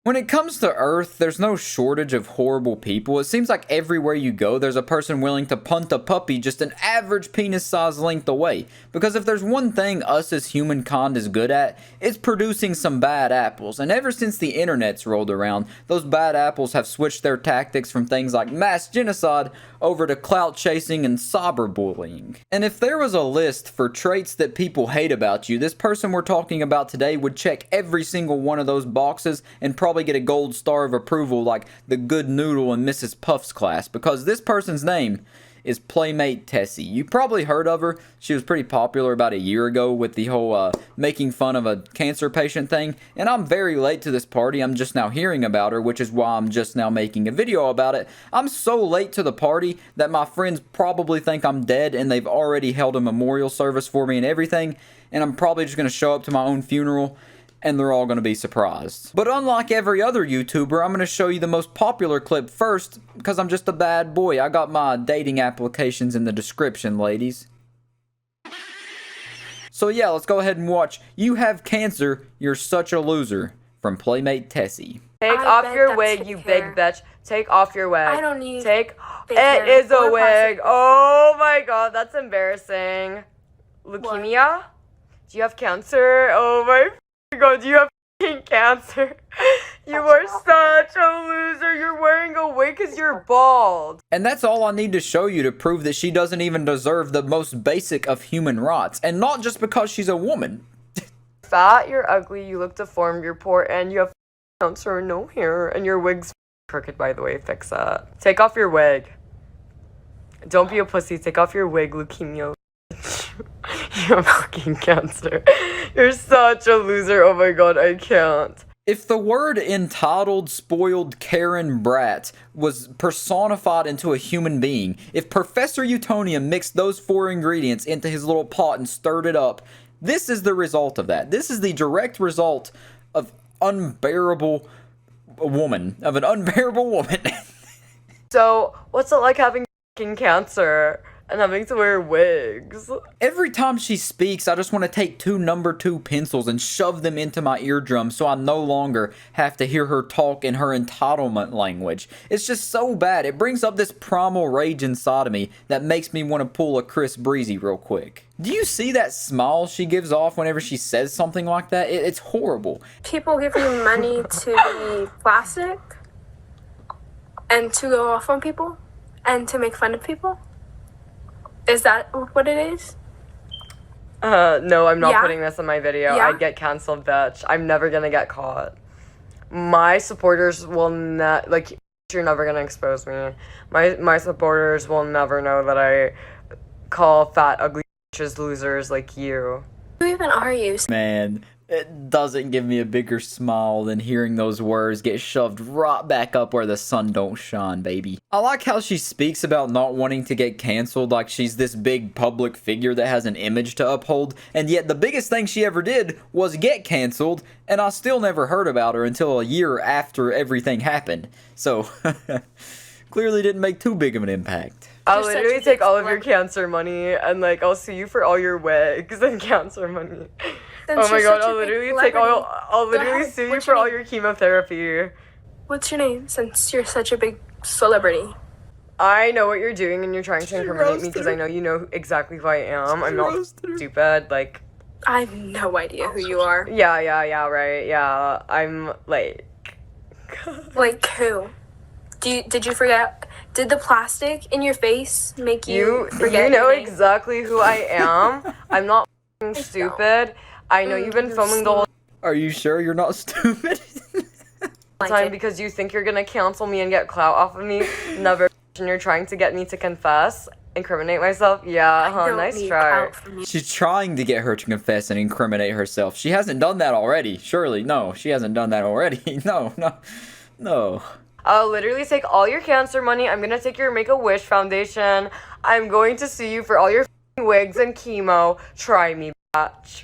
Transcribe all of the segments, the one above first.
When it comes to Earth, there's no shortage of horrible people. It seems like everywhere you go, there's a person willing to punt a puppy just an average penis size length away. Because if there's one thing us as humankind is good at, it's producing some bad apples. And ever since the internet's rolled around, those bad apples have switched their tactics from things like mass genocide over to clout chasing and cyberbullying. And if there was a list for traits that people hate about you, this person we're talking about today would check every single one of those boxes and probably get a gold star of approval like the good noodle in Mrs. Puff's class, because this person's name is Playmate Tessie. You probably heard of her. She was pretty popular about a year ago with the whole making fun of a cancer patient thing, and I'm very late to this party. I'm just now hearing about her, which is why I'm just now making a video about it. I'm so late to the party that my friends probably think I'm dead, and they've already held a memorial service for me and everything, and I'm probably just going to show up to my own funeral and they're all going to be surprised. But unlike every other YouTuber, I'm going to show you the most popular clip first, because I'm just a bad boy. I got my dating applications in the description, ladies. So yeah, let's go ahead and watch You Have Cancer, You're Such a Loser, from Playmate Tessie. Take off your wig, you big bitch. Take off your wig. I don't need It is a wig. Oh my god, that's embarrassing. Leukemia? Do you have cancer? Oh my god, you have cancer. You are such a loser. You're wearing a wig because you're bald. And that's all I need to show you to prove that she doesn't even deserve the most basic of human rights. And not just because she's a woman. Fat, you're ugly, you look deformed, you're poor, and you have cancer and no hair. And your wig's crooked, by the way. Fix that. Take off your wig. Don't be a pussy. Take off your wig, leukemia. You have fucking cancer. You're such a loser. Oh my god, I can't. If the word entitled, spoiled, Karen brat was personified into a human being, if Professor Utonium mixed those 4 ingredients into his little pot and stirred it up, this is the result of that. This is the direct result of unbearable woman. Of an unbearable woman. So, what's it like having fucking cancer? And having to wear wigs. Every time she speaks, I just want to take 2 number 2 pencils and shove them into my eardrum so I no longer have to hear her talk in her entitlement language. It's just so bad. It brings up this primal rage inside of me that makes me want to pull a Chris Breezy real quick. Do you see that smile she gives off whenever she says something like that? It's horrible. People give you money to be plastic and to go off on people and to make fun of people? Is that what it is? No, I'm not putting this in my video. Yeah. I'd get canceled, bitch. I'm never gonna get caught. My supporters will not, like, you're never gonna expose me. My supporters will never know that I call fat, ugly bitches losers like you. Who even are you? Man, it doesn't give me a bigger smile than hearing those words get shoved right back up where the sun don't shine, baby. I like how she speaks about not wanting to get canceled like she's this big public figure that has an image to uphold, and yet the biggest thing she ever did was get canceled, and I still never heard about her until a year after everything happened. So, clearly didn't make too big of an impact. I'll literally take all of your cancer money, and, like, I'll sue you for all your wigs and cancer money. Oh my god, I'll literally sue you for all your chemotherapy. What's your name, since you're such a big celebrity? I know what you're doing, and you're trying to incriminate me because I know you know exactly who I am. I'm not stupid, like... I have no idea who you are. Yeah, right, yeah. I'm, like... Like who? Did you forget? Did the plastic in your face make you forget? You know exactly who I am. I'm not stupid. I know you've been filming the whole Are you sure you're not stupid? time because you think you're gonna cancel me and get clout off of me. Never. And you're trying to get me to confess, incriminate myself. Yeah, nice try. She's trying to get her to confess and incriminate herself. She hasn't done that already. Surely, no, she hasn't done that already. No. I'll literally take all your cancer money. I'm gonna take your Make-A-Wish Foundation. I'm going to sue you for all your wigs and chemo. Try me, bitch.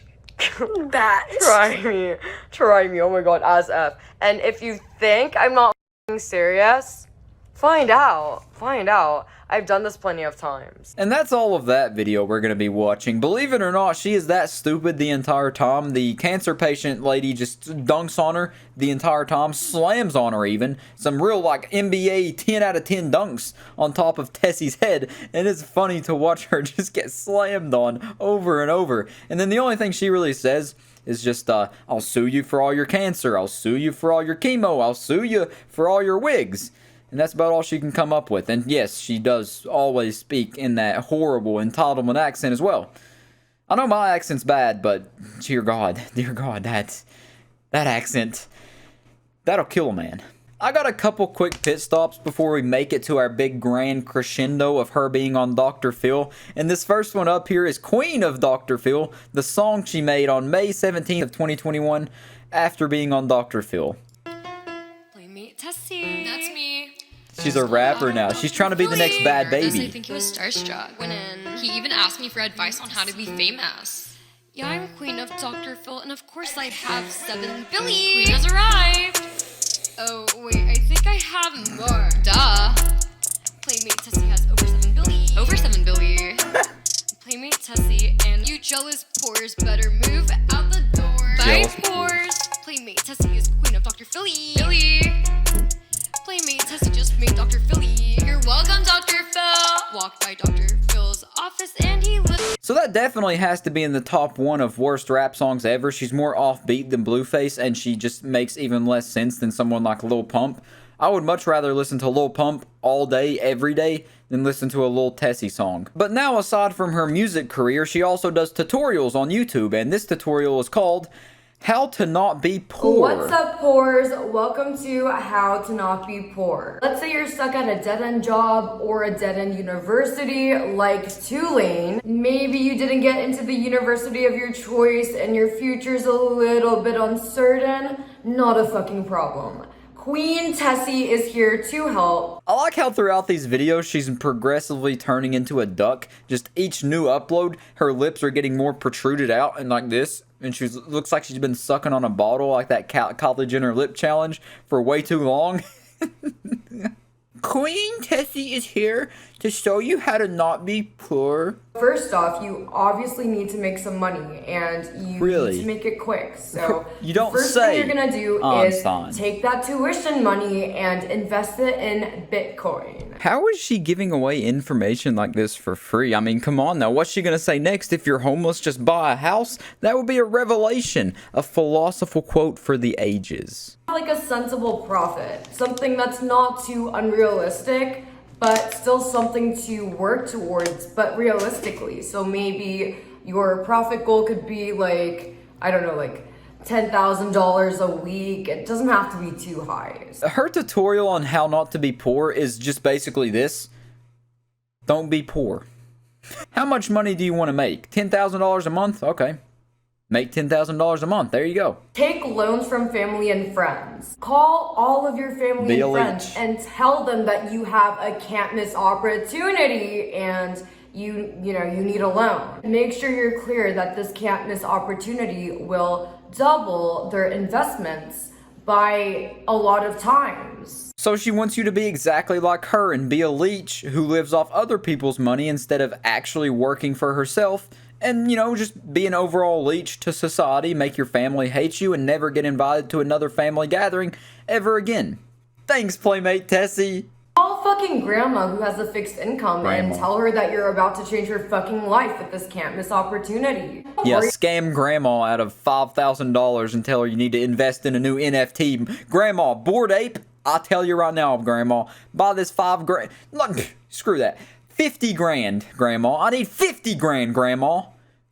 Try me, oh my god, as F. And if you think I'm not serious, Find out. Find out. I've done this plenty of times. And that's all of that video we're going to be watching. Believe it or not, she is that stupid the entire time. The cancer patient lady just dunks on her the entire time, slams on her even. Some real, like, NBA 10 out of 10 dunks on top of Tessi's head. And it's funny to watch her just get slammed on over and over. And then the only thing she really says is just, I'll sue you for all your cancer. I'll sue you for all your chemo. I'll sue you for all your wigs. And that's about all she can come up with. And yes, she does always speak in that horrible entitlement accent as well. I know my accent's bad, but dear God, that accent, that'll kill a man. I got a couple quick pit stops before we make it to our big grand crescendo of her being on Dr. Phil. And this first one up here is Queen of Dr. Phil, the song she made on May 17th of 2021 after being on Dr. Phil. Playmate tessi. That's me. She's a rapper now. She's trying to be the next Bad I Baby. think he was starstruck. Went in. He even asked me for advice on how to be famous. Yeah, I'm Queen of Dr. Phil, and of course I have 7 Billy. Queen has arrived. Oh, wait, I think I have more. Duh. Playmate tessi has over 7 Billy. Over 7 Billy. Playmate tessi, and you jealous pores better move out the door. Bye, Jealous pores. Playmate tessi is Queen of Dr. Philly. Billy. Playmate tessi just made Dr. Philly. You're welcome, Dr. Phil. Walked by Dr. Phil's office and he lit. So that definitely has to be in the top 1 of worst rap songs ever. She's more offbeat than Blueface, and she just makes even less sense than someone like Lil Pump. I would much rather listen to Lil Pump all day, every day, than listen to a Lil Tessie song. But now, aside from her music career, she also does tutorials on YouTube, and this tutorial is called How to Not Be Poor. What's up, pores? Welcome to How to Not Be Poor. Let's say you're stuck at a dead-end job or a dead-end university like Tulane. Maybe you didn't get into the university of your choice and your future's a little bit uncertain. Not a fucking problem. Queen Tessie is here to help. I like how throughout these videos she's progressively turning into a duck. Just each new upload, her lips are getting more protruded out and like this. And she looks like she's been sucking on a bottle like that Kylie Jenner lip challenge for way too long. Queen Tessie is here to show you how to not be poor. First off, you obviously need to make some money, and you need to make it quick. So You don't the first say, thing you're gonna do Einstein. is take that tuition money and invest it in Bitcoin. How is she giving away information like this for free? I mean, come on now. What's she going to say next? If you're homeless, just buy a house? That would be a revelation. A philosophical quote for the ages. Like a sensible profit. Something that's not too unrealistic, but still something to work towards, but realistically. So maybe your profit goal could be like, I don't know, like $10,000 a week. It doesn't have to be too high. Her tutorial on how not to be poor is just basically this. Don't be poor. How much money do you want to make? $10,000 a month? Okay. Make $10,000 a month. There you go. Take loans from family and friends. Call all of your family and friends and tell them that you have a can't miss opportunity and you need a loan. Make sure you're clear that this can't miss opportunity will double their investments by a lot of times. So she wants you to be exactly like her and be a leech who lives off other people's money instead of actually working for herself. And, just be an overall leech to society, make your family hate you, and never get invited to another family gathering ever again. Thanks, Playmate Tessie. Call fucking grandma who has a fixed income and tell her that you're about to change her fucking life with this can't miss opportunity. Yeah, scam grandma out of $5,000 and tell her you need to invest in a new NFT. Grandma, Bored Ape, I tell you right now, grandma, buy this $5 grand. Screw that. 50 grand, grandma. I need 50 grand, grandma,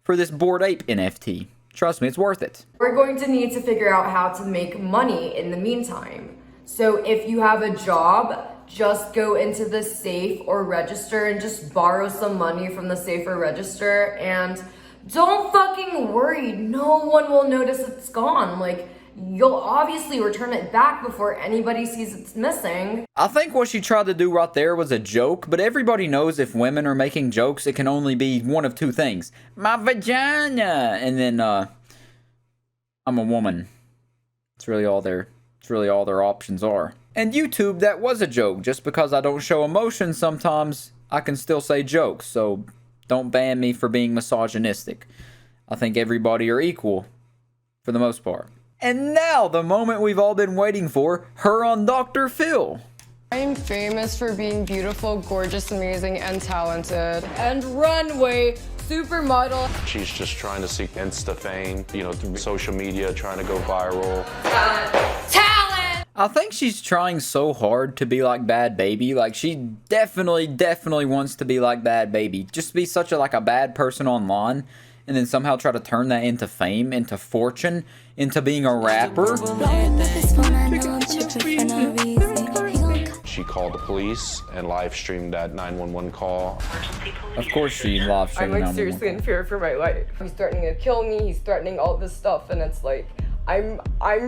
for this Bored Ape NFT. Trust me, it's worth it. We're going to need to figure out how to make money in the meantime. So if you have a job, just go into the safe or register and just borrow some money from the safe or register, and don't fucking worry. No one will notice it's gone. Like, you'll obviously return it back before anybody sees it's missing. I think what she tried to do right there was a joke, but everybody knows if women are making jokes, it can only be one of two things. My vagina! And then, I'm a woman. It's really all they're It's really all their options are. And YouTube, that was a joke. Just because I don't show emotion sometimes, I can still say jokes. So don't ban me for being misogynistic. I think everybody are equal, for the most part. And now, the moment we've all been waiting for, her on Dr. Phil. I'm famous for being beautiful, gorgeous, amazing, and talented. And runway supermodel. She's just trying to seek Insta fame, you know, through social media, trying to go viral. Talent! I think she's trying so hard to be like Bad Baby. Like, she definitely wants to be like Bad Baby. Just be such a bad person online, and then somehow try to turn that into fame, into fortune, into being a rapper. She called the police and live streamed that 911 call. Of course she live streamed. I'm like seriously in fear for my life. He's threatening to kill me, he's threatening all this stuff, and it's like, I'm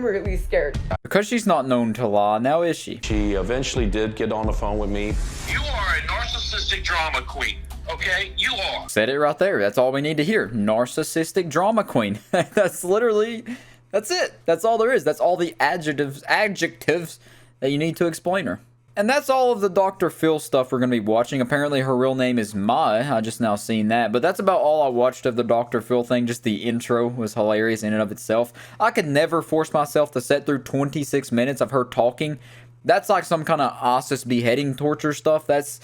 really scared. Because she's not known to lie, now is she? She eventually did get on the phone with me. You are a narcissistic drama queen, okay? You are. Said it right there. That's all we need to hear. Narcissistic drama queen. That's it. That's all there is. That's all the adjectives that you need to explain her. And that's all of the Dr. Phil stuff we're going to be watching. Apparently her real name is Mai. I just now seen that. But that's about all I watched of the Dr. Phil thing. Just the intro was hilarious in and of itself. I could never force myself to sit through 26 minutes of her talking. That's like some kind of ISIS beheading torture stuff. That's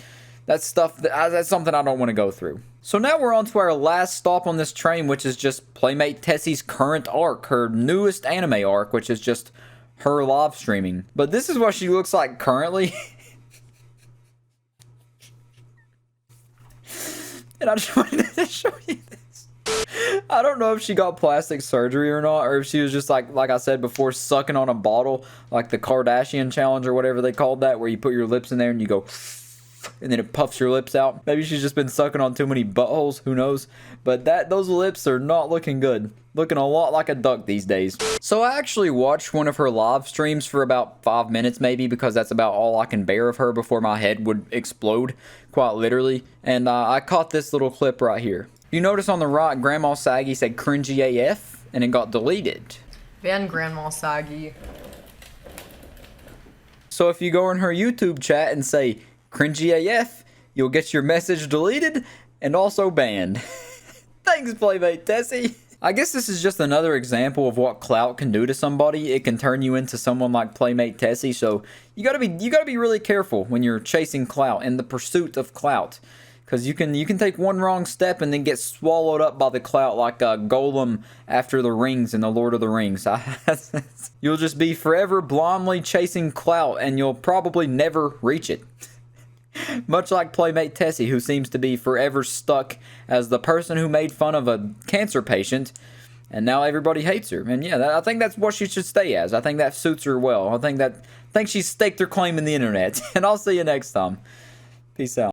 something I don't want to go through. So now we're on to our last stop on this train, which is just Playmate Tessi's current arc. Her newest anime arc, which is just her live streaming. But this is what she looks like currently. And I just wanted to show you this. I don't know if she got plastic surgery or not, or if she was just like I said before, sucking on a bottle, like the Kardashian challenge or whatever they called that, where you put your lips in there and you go, and then it puffs your lips out. Maybe she's just been sucking on too many buttholes, who knows? But those lips are not looking good. Looking a lot like a duck these days. So I actually watched one of her live streams for about 5 minutes maybe, because that's about all I can bear of her before my head would explode, quite literally. And I caught this little clip right here. You notice on the right, Grandma Saggy said cringy AF, and it got deleted. Ban Grandma Saggy. So if you go in her YouTube chat and say cringy AF, you'll get your message deleted and also banned. Thanks, Playmate Tessie. I guess this is just another example of what clout can do to somebody. It can turn you into someone like Playmate Tessie. So you gotta be really careful when you're chasing clout, in the pursuit of clout, because you can take one wrong step and then get swallowed up by the clout like a golem after the rings in the Lord of the Rings. You'll just be forever blindly chasing clout, and you'll probably never reach it. Much like Playmate Tessie, who seems to be forever stuck as the person who made fun of a cancer patient, and now everybody hates her. And yeah, I think that's what she should stay as. I think that suits her well. I think she's staked her claim in the internet. And I'll see you next time. Peace out.